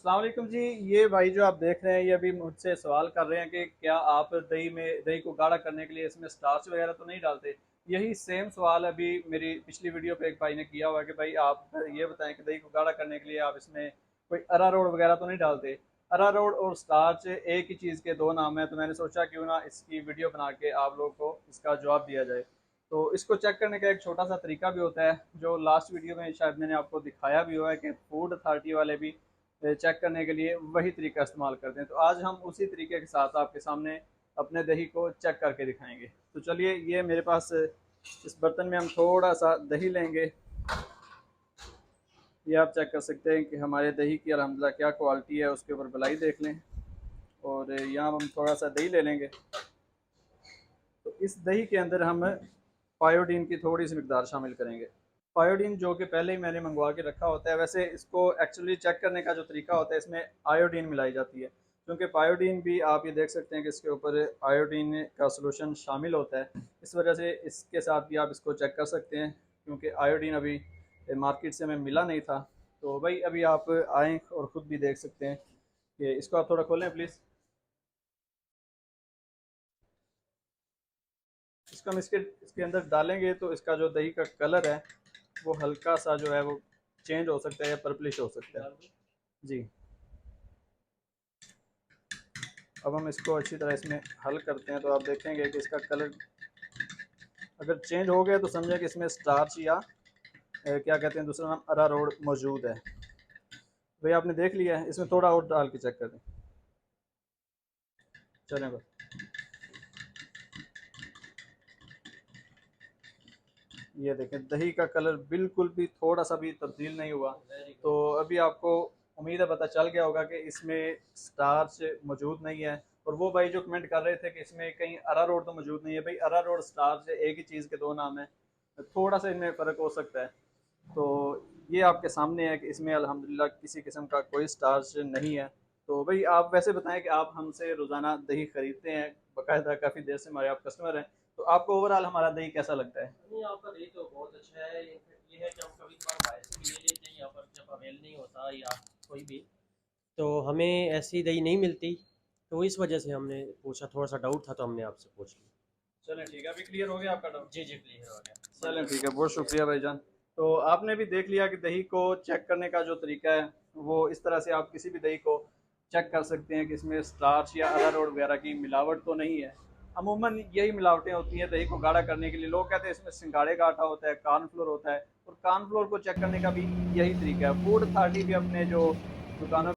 अस्सलाम वालेकुम जी। ये भाई जो आप देख रहे हैं ये अभी मुझसे सवाल कर रहे हैं कि क्या आप दही को गाढ़ा करने के लिए इसमें स्टार्च वगैरह तो नहीं डालते। यही सेम सवाल अभी मेरी पिछली वीडियो पे एक भाई ने किया हुआ है कि भाई आप ये बताएं कि दही को गाढ़ा करने के लिए आप इसमें कोई अरारोट वगैरह तो नहीं डालते। अरारोट और स्टार्च एक ही चीज़ के दो नाम हैं, तो मैंने सोचा क्यों ना इसकी वीडियो बना के आप लोगों को इसका जवाब दिया जाए। तो इसको चेक करने का एक छोटा सा तरीका भी होता है, जो लास्ट वीडियो में शायद मैंने आपको दिखाया भी हुआ है कि फूड अथॉरिटी वाले भी चेक करने के लिए वही तरीका इस्तेमाल करते हैं। तो आज हम उसी तरीके के साथ आपके सामने अपने दही को चेक करके दिखाएंगे। तो चलिए, ये मेरे पास इस बर्तन में हम थोड़ा सा दही लेंगे। ये आप चेक कर सकते हैं कि हमारे दही की अल्हम्दुलिल्लाह क्या क्वालिटी है, उसके ऊपर भलाई देख लें। और यहाँ हम थोड़ा सा दही ले लेंगे। तो इस दही के अंदर हम पायोडीन की थोड़ी सी मकदार शामिल करेंगे। पायोडीन जो कि पहले ही मैंने मंगवा के रखा होता है। वैसे इसको एक्चुअली चेक करने का जो तरीका होता है, इसमें आयोडीन मिलाई जाती है, क्योंकि पायोडीन भी आप ये देख सकते हैं कि इसके ऊपर आयोडीन का सलूशन शामिल होता है। इस वजह से इसके साथ भी आप इसको चेक कर सकते हैं, क्योंकि आयोडीन अभी मार्केट से हमें मिला नहीं था। तो भाई अभी आप आएँ और ख़ुद भी देख सकते हैं कि इसको आप थोड़ा खोलें प्लीज़। इसको हम इसके अंदर डालेंगे तो इसका जो दही का कलर है वो हल्का सा जो है वो चेंज हो सकता है या पर्पलिश हो सकता है जी। अब हम इसको अच्छी तरह इसमें हल करते हैं, तो आप देखेंगे कि इसका कलर अगर चेंज हो गया तो समझें कि इसमें स्टार्च या क्या कहते हैं दूसरा नाम अरारोट मौजूद है। भाई आपने देख लिया है, इसमें थोड़ा और डाल के चेक कर दें। चलें बस, ये देखें दही का कलर बिल्कुल भी थोड़ा सा भी तब्दील नहीं हुआ। तो अभी आपको उम्मीद है पता चल गया होगा कि इसमें स्टार्च मौजूद नहीं है। और वो भाई जो कमेंट कर रहे थे कि इसमें कहीं अरारोट तो मौजूद नहीं है, भाई अरारोट स्टार्च एक ही चीज़ के दो नाम है, थोड़ा सा इनमें फ़र्क हो सकता है। तो ये आपके सामने है कि इसमें अल्हम्दुलिल्लाह किसी किस्म का कोई स्टार्च नहीं है। तो भाई आप वैसे बताएं कि आप हमसे रोज़ाना दही खरीदते हैं, बाकायदा काफ़ी देर से हमारे आप कस्टमर हैं, तो आपको ओवरऑल हमारा दही कैसा लगता है? नहीं, आपका दही तो बहुत अच्छा है। इनफैक्ट ये है कि हम कभी कभार बाहर से भी ले लेते हैं, यहाँ पर जब अवेल नहीं होता या कोई भी, तो हमें ऐसी दही नहीं मिलती। तो इस वजह से हमने पूछा, थोड़ा सा डाउट था तो हमने आपसे पूछ लिया। चलें ठीक है, अभी क्लियर हो गया आपका डाउट। जी जी, क्लियर हो गया। चलें ठीक है, बहुत शुक्रिया भाईजान। तो आपने भी देख लिया कि दही को चेक करने का जो तरीका है वो इस तरह से आप किसी भी दही को चेक कर सकते हैं कि इसमें स्टार्च या अरारोट वगैरह की मिलावट तो नहीं है। अमूमन यही मिलावटें होती हैं दही को गाढ़ा करने के लिए। लोग कहते हैं इसमें सिंगाड़े का आटा होता है, कॉर्नफ्लोर होता है, और कॉर्नफ्लोर को चेक करने का भी यही तरीका है। फूड अथॉरिटी भी अपने जो दुकानों